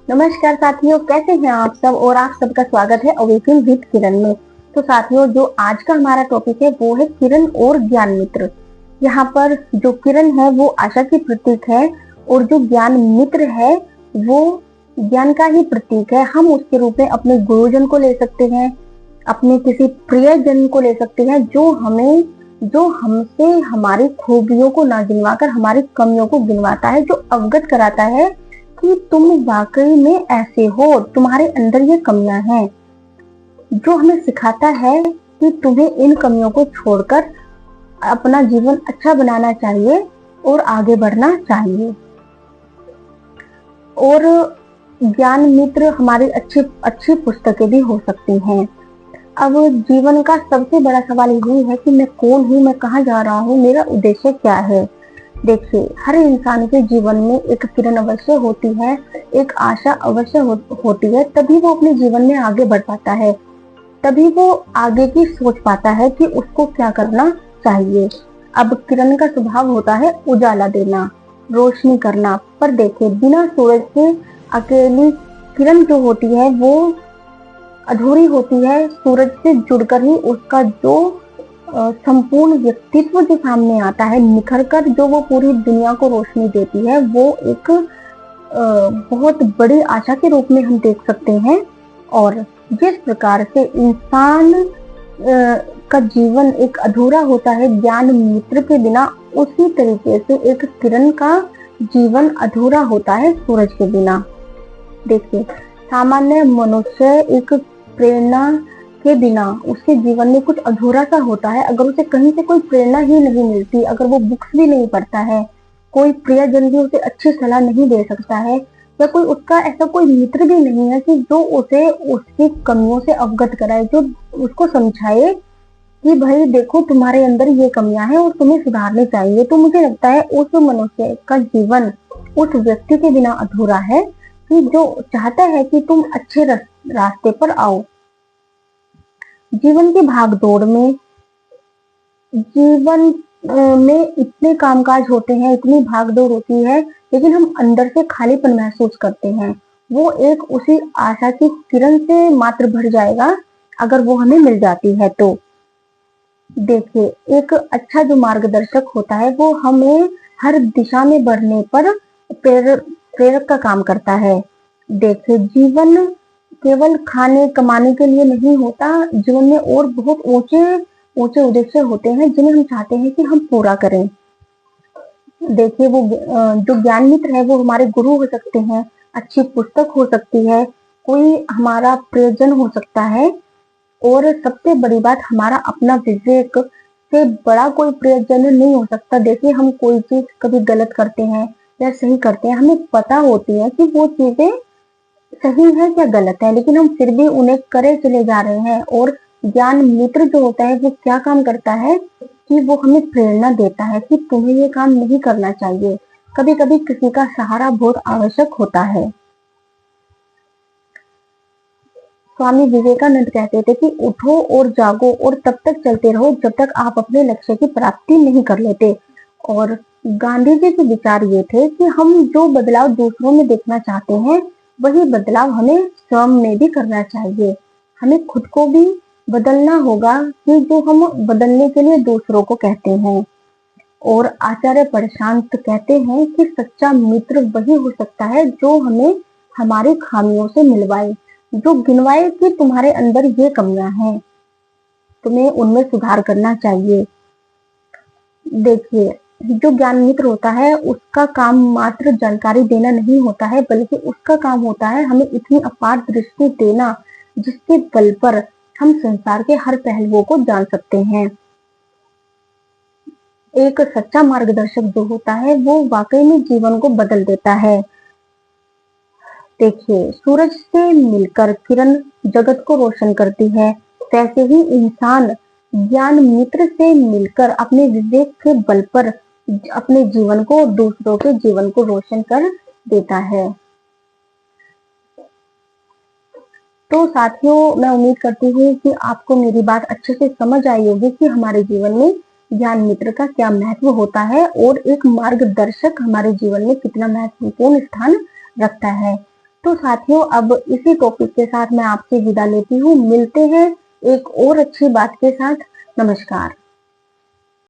नमस्कार साथियों, कैसे हैं आप सब। और आप सबका स्वागत है अवेकिंग विद किरण में। तो साथियों, जो आज का हमारा टॉपिक है वो है किरण और ज्ञान मित्र। यहाँ पर जो किरण है वो आशा की प्रतीक है और जो ज्ञान मित्र है वो ज्ञान का ही प्रतीक है। हम उसके रूप में अपने गुरुजन को ले सकते हैं, अपने किसी प्रियजन को ले सकते हैं जो हमसे हमारी खूबियों को ना गिनवाकर हमारी कमियों को गिनवाता है, जो अवगत कराता है कि तुम वाकई में ऐसे हो, तुम्हारे अंदर ये कमियां हैं, जो हमें सिखाता है कि तुम्हें इन कमियों को छोड़कर अपना जीवन अच्छा बनाना चाहिए और आगे बढ़ना चाहिए। और ज्ञान मित्र हमारी अच्छी अच्छी पुस्तकें भी हो सकती हैं। अब जीवन का सबसे बड़ा सवाल यही है कि मैं कौन हूँ, मैं कहाँ जा रहा हूँ, मेरा उद्देश्य क्या है। देखिए, हर इंसान के जीवन में एक किरण अवश्य होती है, एक आशा अवश्य होती है, तभी वो अपने जीवन में आगे बढ़ पाता है, तभी वो आगे की सोच पाता है कि उसको क्या करना चाहिए। अब किरण का स्वभाव होता है उजाला देना, रोशनी करना। पर देखिए, बिना सूरज के अकेली किरण जो होती है वो अधूरी होती है। सूरज से जुड़कर ही उसका जो संपूर्ण व्यक्तित्व जो सामने आता है, निखर कर जो वो पूरी दुनिया को रोशनी देती है, वो एक बहुत बड़ी आशा के रूप में हम देख सकते हैं। और जिस प्रकार से इंसान का जीवन एक अधूरा होता है ज्ञान मित्र के बिना, उसी तरीके से एक किरण का जीवन अधूरा होता है सूरज के बिना। देखिए, सामान्य मनुष्य एक प्रेरणा के बिना उसके जीवन में कुछ अधूरा सा होता है। अगर उसे कहीं से कोई प्रेरणा ही नहीं मिलती, अगर वो बुक्स भी नहीं पढ़ता है, कोई प्रियजन भी उसे अच्छी सलाह नहीं दे सकता है, या कोई उसका ऐसा कोई मित्र भी नहीं है कि जो उसे उसकी कमियों से अवगत कराए, जो उसको समझाए कि भाई देखो, तुम्हारे अंदर ये कमियां हैं और तुम्हें सुधारनी चाहिए। तो मुझे लगता है उस मनुष्य का जीवन उस व्यक्ति के बिना अधूरा है कि जो चाहता है कि तुम अच्छे रास्ते पर आओ। जीवन की भागदौड़ में, जीवन में इतने कामकाज होते हैं, इतनी भागदौड़ होती है, लेकिन हम अंदर से खालीपन महसूस करते हैं। वो एक उसी आशा की किरण से मात्र भर जाएगा अगर वो हमें मिल जाती है तो। देखिए, एक अच्छा जो मार्गदर्शक होता है वो हमें हर दिशा में बढ़ने पर प्रेरक का काम करता है। देखिए, जीवन केवल खाने कमाने के लिए नहीं होता, जीवन में और बहुत ऊंचे ऊंचे उद्देश्य होते हैं जिन्हें हम चाहते हैं कि हम पूरा करें। देखिए, वो जो ज्ञान मित्र है वो हमारे गुरु हो सकते हैं, अच्छी पुस्तक हो सकती है, कोई हमारा प्रियजन हो सकता है, और सबसे बड़ी बात, हमारा अपना विवेक से बड़ा कोई प्रियजन नहीं हो सकता। देखिए, हम कोई चीज कभी गलत करते हैं या सही करते हैं, हमें पता होती है कि वो चीजें सही है क्या गलत है, लेकिन हम फिर भी उन्हें करे चले जा रहे हैं। और ज्ञान मित्र जो होता है वो क्या काम करता है कि वो हमें प्रेरणा देता है कि तुम्हें ये काम नहीं करना चाहिए। कभी कभी किसी का सहारा बहुत आवश्यक होता है। स्वामी विवेकानंद कहते थे कि उठो और जागो और तब तक चलते रहो जब तक आप अपने लक्ष्य की प्राप्ति नहीं कर लेते। और गांधी जी के विचार ये थे कि हम जो बदलाव दूसरों में देखना चाहते हैं वही बदलाव हमें स्वयं में भी करना चाहिए। हमें खुद को भी बदलना होगा कि जो हम बदलने के लिए दूसरों को कहते हैं। और आचार्य प्रशांत कहते हैं कि सच्चा मित्र वही हो सकता है जो हमें हमारी खामियों से मिलवाए, जो गिनवाए कि तुम्हारे अंदर ये कमियां हैं, तुम्हें उनमें सुधार करना चाहिए। देखिए, जो ज्ञान मित्र होता है उसका काम मात्र जानकारी देना नहीं होता है, बल्कि उसका काम होता है हमें इतनी अपार दृष्टि देना जिसके बल पर हम संसार के हर पहलुओं को जान सकते हैं। एक सच्चा मार्गदर्शक जो होता है वो वाकई में जीवन को बदल देता है। देखिए, सूरज से मिलकर किरण जगत को रोशन करती है, वैसे ही इंसान ज्ञान मित्र से मिलकर अपने विवेक के बल पर अपने जीवन को, दूसरों के जीवन को रोशन कर देता है। तो साथियों, मैं उम्मीद करती हूँ कि आपको मेरी बात अच्छे से समझ आई होगी कि हमारे जीवन में ज्ञान मित्र का क्या महत्व होता है और एक मार्गदर्शक हमारे जीवन में कितना महत्वपूर्ण स्थान रखता है। तो साथियों, अब इसी टॉपिक के साथ मैं आपसे विदा लेती हूँ। मिलते हैं एक और अच्छी बात के साथ। नमस्कार।